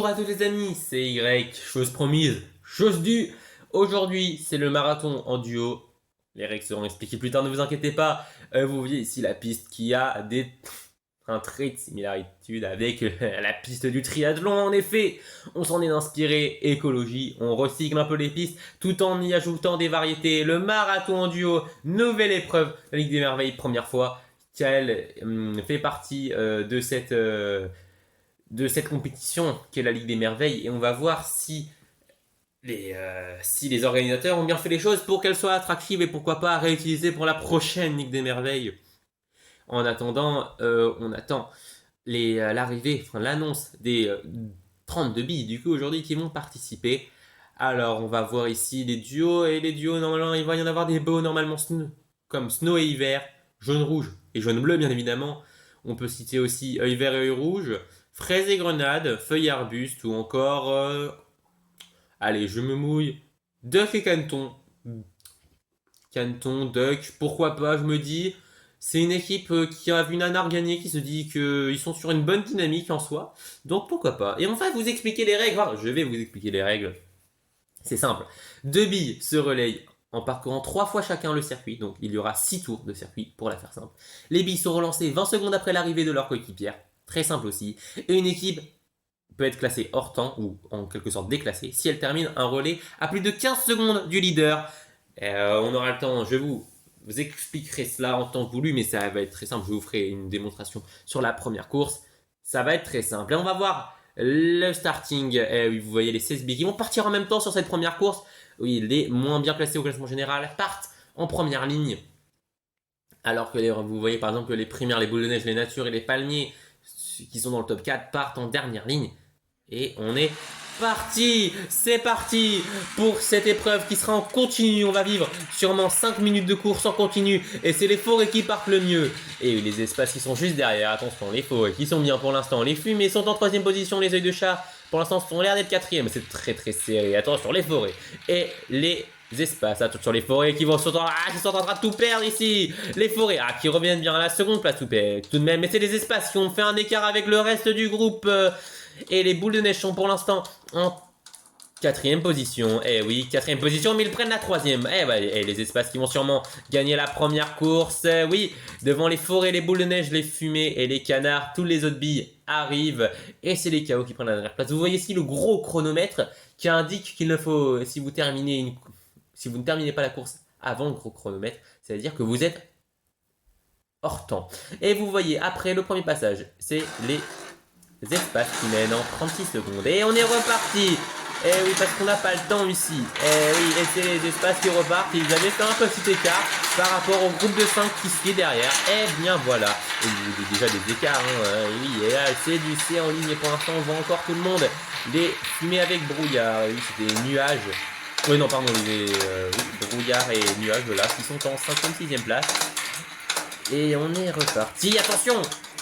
Bonjour à tous les amis, c'est Y, chose promise, chose due. Aujourd'hui, c'est le marathon en duo. Les règles seront expliquées plus tard, ne vous inquiétez pas. Vous voyez ici la piste qui a un trait de similarité avec la piste du triathlon. En effet, on s'en est inspiré, écologie, on recycle un peu les pistes tout en y ajoutant des variétés. Le marathon en duo, nouvelle épreuve, la Ligue des Merveilles, première fois qu'elle fait partie de cette compétition qu'est la Ligue des Merveilles, et on va voir si les organisateurs ont bien fait les choses pour qu'elle soit attractive et pourquoi pas réutiliser pour la prochaine Ligue des Merveilles. En attendant, on attend l'arrivée, l'annonce des 32 billes du coup aujourd'hui qui vont participer. Alors on va voir ici les duos, et les duos normalement il va y en avoir des beaux normalement comme Snow et Hiver, jaune-rouge et jaune-bleu bien évidemment. On peut citer aussi œil vert et œil rouge, fraise et grenade, feuille et arbuste, ou encore, allez je me mouille, duck et caneton. Caneton, duck, pourquoi pas, je me dis. C'est une équipe qui a vu Nanar gagner, qui se dit qu'ils sont sur une bonne dynamique en soi. Donc pourquoi pas. Et on va vous expliquer les règles. Enfin, je vais vous expliquer les règles. C'est simple. 2 billes se relayent en parcourant 3 fois chacun le circuit. Donc il y aura 6 tours de circuit pour la faire simple. Les billes sont relancées 20 secondes après l'arrivée de leur coéquipière. Très simple aussi. Et une équipe peut être classée hors temps ou en quelque sorte déclassée si elle termine un relais à plus de 15 secondes du leader. On aura le temps, je vous expliquerai cela en temps voulu, mais ça va être très simple. Je vous ferai une démonstration sur la première course. Ça va être très simple. Et on va voir le starting. Oui, vous voyez les 16 billes qui vont partir en même temps sur cette première course. Oui, les moins bien placés au classement général partent en première ligne. Alors que vous voyez par exemple que les primaires, les boules de neige, les natures et les palmiers qui sont dans le top 4 partent en dernière ligne. Et on est parti, c'est parti pour cette épreuve qui sera en continu. On va vivre sûrement 5 minutes de course en continu, et c'est les forêts qui partent le mieux. Et les espaces qui sont juste derrière, attention, les forêts qui sont bien pour l'instant. Les fumées sont en 3e position, les œils de chat pour l'instant sont l'air d'être 4e, c'est très très serré. Attention, les forêts et les espaces, attention, les forêts qui sont en train de tout perdre ici. Les forêts qui reviennent bien à la seconde place tout de même, mais c'est les espaces qui ont fait un écart avec le reste du groupe. Et les boules de neige sont pour l'instant en 4e position. Eh oui, 4e position, mais ils prennent la 3e. Et les espaces qui vont sûrement gagner la première course. Oui, devant les forêts, les boules de neige, les fumées et les canards, tous les autres billes arrivent. Et c'est les chaos qui prennent la dernière place. Vous voyez ici le gros chronomètre qui indique qu'il ne faut, si vous ne terminez pas la course avant le gros chronomètre, c'est-à-dire que vous êtes hors temps. Et vous voyez, après le premier passage, c'est les espaces qui mènent en 36 secondes. Et on est reparti. Et oui, parce qu'on n'a pas le temps ici. Et oui, et c'est les espaces qui repartent. Ils avaient fait un petit écart par rapport au groupe de 5 qui suit derrière. Et bien voilà. Et il y a déjà des écarts. Et oui, et là, c'est du C en ligne. Et pour l'instant, on voit encore tout le monde. Les fumées avec brouillard. Et oui, c'est des nuages. Oui, non, pardon, brouillard et nuages, là, qui sont en 5e, 6e place. Et on est reparti. Attention!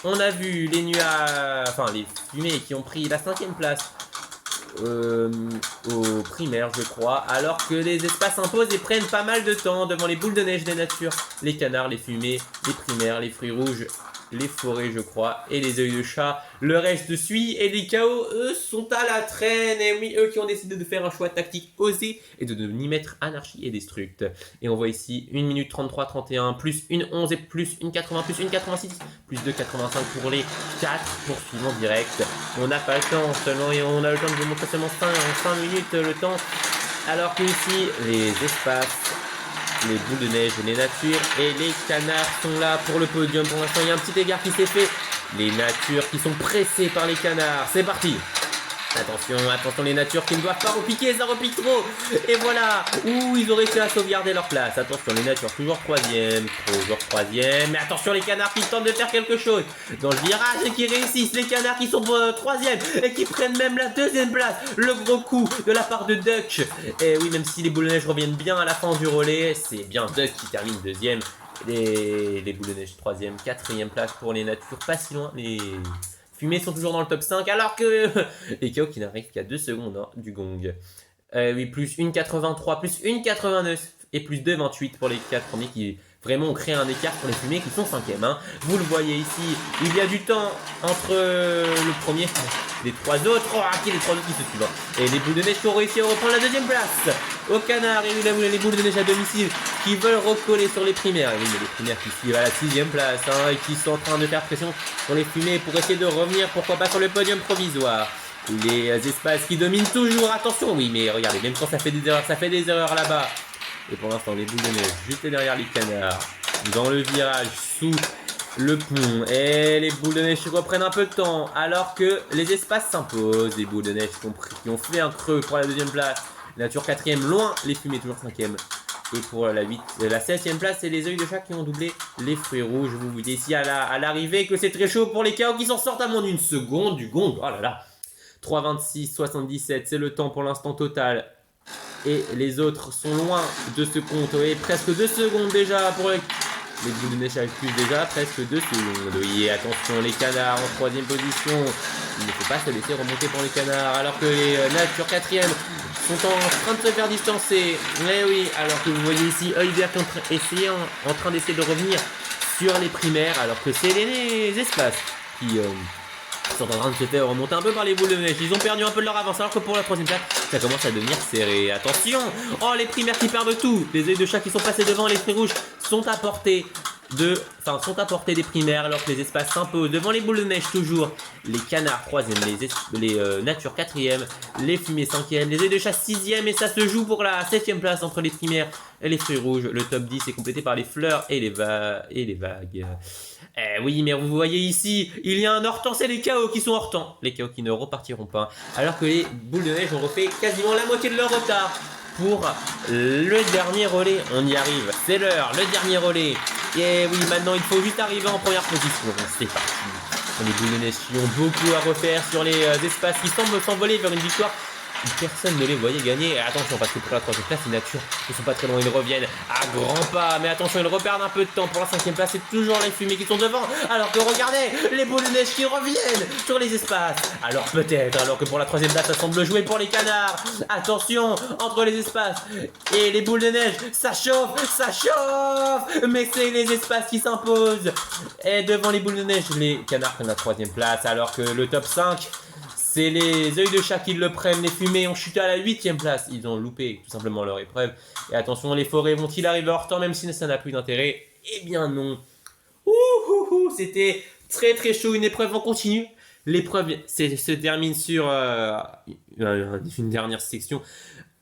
On a vu les nuages, les fumées qui ont pris la 5e place au primaire, je crois, alors que les espaces s'imposent et prennent pas mal de temps devant les boules de neige des natures, les canards, les fumées, les primaires, les fruits rouges, les forêts, je crois, et les œils de chat. Le reste suit, et les chaos, eux, sont à la traîne. Et oui, eux qui ont décidé de faire un choix tactique osé et de n'y mettre anarchie et destruct. Et on voit ici 1 minute 33, 31, plus une 11 et plus une 80, plus une 86, plus 2,85 pour les 4 poursuivants directs. On n'a pas le temps seulement, et on a le temps de vous montrer seulement 5 minutes le temps. Alors que ici, les espaces, les boules de neige, les natures et les canards sont là pour le podium. Pour l'instant, il y a un petit égard qui s'est fait. Les natures qui sont pressées par les canards. C'est parti. Attention, attention, les natures qui ne doivent pas repiquer, ça repique trop. Et voilà. Ouh, ils ont réussi à sauvegarder leur place. Attention, les natures toujours 3e. Toujours 3e. Mais attention, les canards qui tentent de faire quelque chose dans le virage et qui réussissent. Les canards qui sont 3e et qui prennent même la 2e place. Le gros coup de la part de Duck. Et oui, même si les boules de neige reviennent bien à la fin du relais, c'est bien Duck qui termine 2e. Les boules de neige 3e, 4e place pour les natures. Pas si loin. Les fumées sont toujours dans le top 5, alors que les chaos qui n'arrivent qu'à 2 secondes du gong. Oui, plus 1,83, plus 1,89 et plus 2,28 pour les 4 premiers qui vraiment ont créé un écart pour les fumées qui sont 5e. Vous le voyez ici, il y a du temps entre le premier les 3 autres. Oh, qui les 3 autres qui se suivent. Et les boules de neige qui ont réussi à reprendre la deuxième place. Au canard, et les boules de neige à domicile qui veulent recoller sur les primaires. Et oui, mais les primaires qui suivent à la 6ème place et qui sont en train de faire pression sur les fumées pour essayer de revenir, pourquoi pas, sur le podium provisoire. Les espaces qui dominent toujours. Attention, oui, mais regardez, même quand ça fait des erreurs là-bas. Et pour l'instant, les boules de neige juste derrière les canards. Dans le virage, sous le pont. Et les boules de neige qui reprennent un peu de temps. Alors que les espaces s'imposent. Les boules de neige qui ont fait un creux pour la deuxième place. Nature 4ème, loin. Les fumées toujours 5ème. Et pour la 7ème place, c'est les œils de chat qui ont doublé les fruits rouges. Vous voyez ici à l'arrivée que c'est très chaud pour les KO qui s'en sortent à moins d'une seconde du gong. Oh là là. 3,26,77, c'est le temps pour l'instant total. Et les autres sont loin de ce compte. Et presque 2 secondes déjà pour les boules de neige plus déjà. Presque 2 secondes. Oui, attention, les canards en 3ème position. Il ne faut pas se laisser remonter pour les canards. Alors que les Nature 4ème sont en train de se faire distancer. Mais oui, alors que vous voyez ici Oliver en train d'essayer de revenir sur les primaires. Alors que c'est les espaces qui sont en train de se faire remonter un peu par les boules de neige. Ils ont perdu un peu de leur avance, alors que pour la 3ème place, ça commence à devenir serré. Attention! Oh, les primaires qui perdent tout! Les œils de chat qui sont passés devant, les fruits rouges sont à portée des primaires, alors que les espaces s'imposent. Devant les boules de neige, toujours. Les canards 3ème, les Nature 4ème, les fumées 5ème, les œils de chat 6ème, et ça se joue pour la 7ème place entre les primaires et les fruits rouges. Le top 10 est complété par les fleurs et les vagues. Oui, mais vous voyez ici, il y a un hors-temps, c'est les KO qui sont hors-temps. Les KO qui ne repartiront pas. Alors que les boules de neige ont refait quasiment la moitié de leur retard pour le dernier relais. On y arrive, c'est l'heure, le dernier relais. Et oui, maintenant il faut juste arriver en première position. C'est parti. Les boules de neige qui ont beaucoup à refaire sur les espaces qui semblent s'envoler vers une victoire. Personne ne les voyait gagner. Et attention, parce que pour la 3ème place, les Natures ne sont pas très loin, ils reviennent à grands pas. Mais attention, ils reperdent un peu de temps. Pour la 5ème place, c'est toujours les fumées qui sont devant. Alors que regardez, les boules de neige qui reviennent sur les espaces. Alors peut-être, alors que pour la 3ème place, ça semble jouer pour les canards. Attention, entre les espaces et les boules de neige, ça chauffe, ça chauffe. Mais c'est les espaces qui s'imposent. Et devant les boules de neige, les canards prennent la 3ème place. Alors que le top 5... c'est les œils de chat qui le prennent. Les fumées ont chuté à la 8ème place. Ils ont loupé tout simplement leur épreuve. Et attention, les forêts vont-ils arriver en temps même si ça n'a plus d'intérêt? Eh bien non. C'était très très chaud. Une épreuve en continu. L'épreuve se termine sur une dernière section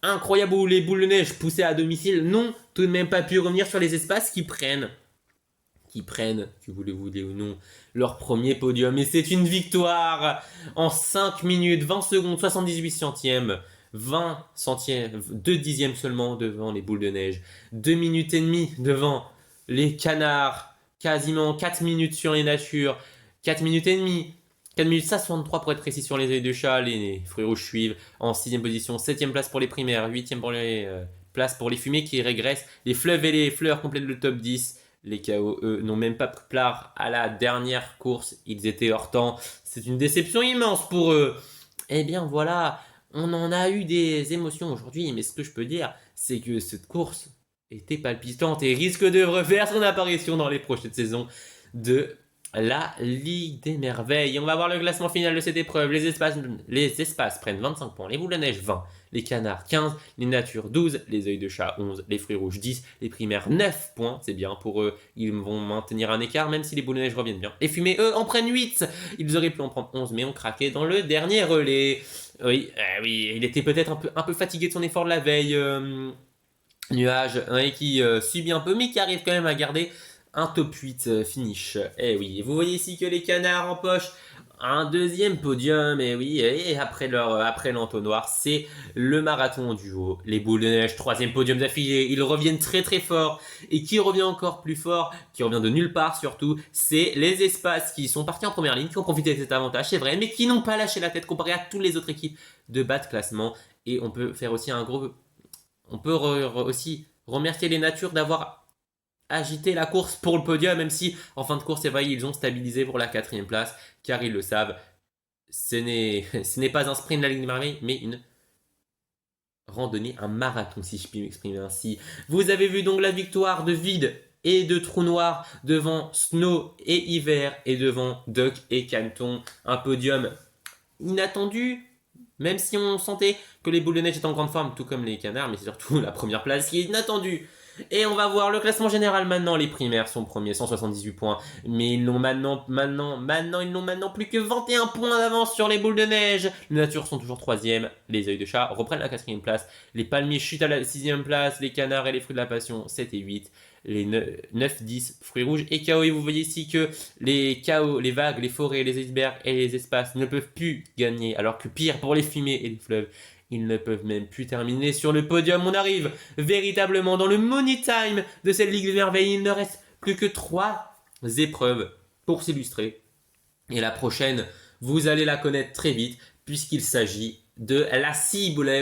incroyable où les boules de neige poussées à domicile n'ont tout de même pas pu revenir sur les espaces qui prennent, que vous le voulez ou non, leur premier podium. Et c'est une victoire en 5 minutes, 20 secondes, 78 centièmes, 20 centièmes, 2 dixièmes seulement devant les boules de neige, 2 minutes et demie devant les canards, quasiment 4 minutes sur les natures, 4 minutes et demie, 4 minutes 63 pour être précis sur les œils de chat. Les fruits rouges suivent en 6ème position, 7ème place pour les primaires, 8ème pour les places pour les fumées qui régressent, les fleuves et les fleurs complètent le top 10. Les KO, eux, n'ont même pas pris part à la dernière course. Ils étaient hors temps. C'est une déception immense pour eux. Eh bien voilà, on en a eu des émotions aujourd'hui. Mais ce que je peux dire, c'est que cette course était palpitante et risque de refaire son apparition dans les prochaines saisons de la Ligue des Merveilles. On va voir le classement final de cette épreuve. Les espaces prennent 25 points. Les boules de neige, 20. Les canards 15, les natures 12, les œils de chat 11, les fruits rouges 10, les primaires 9 points, c'est bien pour eux, ils vont maintenir un écart même si les boules de neige reviennent bien. Les fumées, eux, en prennent 8, ils auraient pu en prendre 11 mais ont craqué dans le dernier relais. Oui, il était peut-être un peu fatigué de son effort de la veille, Nuage, et qui subit un peu mais qui arrive quand même à garder un top 8 finish. Et oui, vous voyez ici que les canards empochent un deuxième podium, et oui, et après l'entonnoir, c'est le marathon duo. Les boules de neige, 3ème podium d'affilée, ils reviennent très très fort. Et qui revient encore plus fort, qui revient de nulle part surtout, c'est les espaces qui sont partis en première ligne, qui ont profité de cet avantage, c'est vrai, mais qui n'ont pas lâché la tête comparé à toutes les autres équipes de bas de classement. Et on peut faire aussi aussi remercier les natures d'avoir agiter la course pour le podium, même si en fin de course, c'est vrai, ils ont stabilisé pour la 4ème place, car ils le savent, ce n'est pas un sprint de la Ligue des Merveilles, mais une randonnée, un marathon, si je puis m'exprimer ainsi. Vous avez vu donc la victoire de Vide et de Trou Noir devant Snow et Hiver et devant Duck et Canton. Un podium inattendu, même si on sentait que les boules de neige étaient en grande forme, tout comme les canards, mais c'est surtout la première place qui est inattendue. Et on va voir le classement général maintenant. Les primaires sont premiers, 178 points. Mais ils n'ont maintenant plus que 21 points d'avance sur les boules de neige. Les natures sont toujours troisième. Les œils de chat reprennent la quatrième place. Les palmiers chutent à la sixième place. Les canards et les fruits de la passion, 7 et 8. Les 9, 10, fruits rouges et chaos. Et vous voyez ici que les chaos, les vagues, les forêts, les icebergs et les espaces ne peuvent plus gagner. Alors que pire pour les fumées et les fleuves, ils ne peuvent même plus terminer sur le podium. On arrive véritablement dans le money time de cette Ligue des Merveilles. Il ne reste plus que 3 épreuves pour s'illustrer. Et la prochaine, vous allez la connaître très vite puisqu'il s'agit de la cible. Eh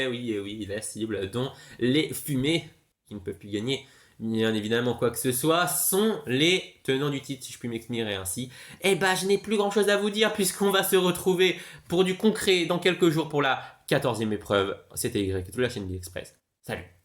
oui, la cible dont les fumées, qui ne peuvent plus gagner bien évidemment quoi que ce soit, sont les tenants du titre, si je puis m'exprimer ainsi. Et bah je n'ai plus grand chose à vous dire puisqu'on va se retrouver pour du concret dans quelques jours pour la 14e épreuve. C'était Y, de la chaîne Express. Salut.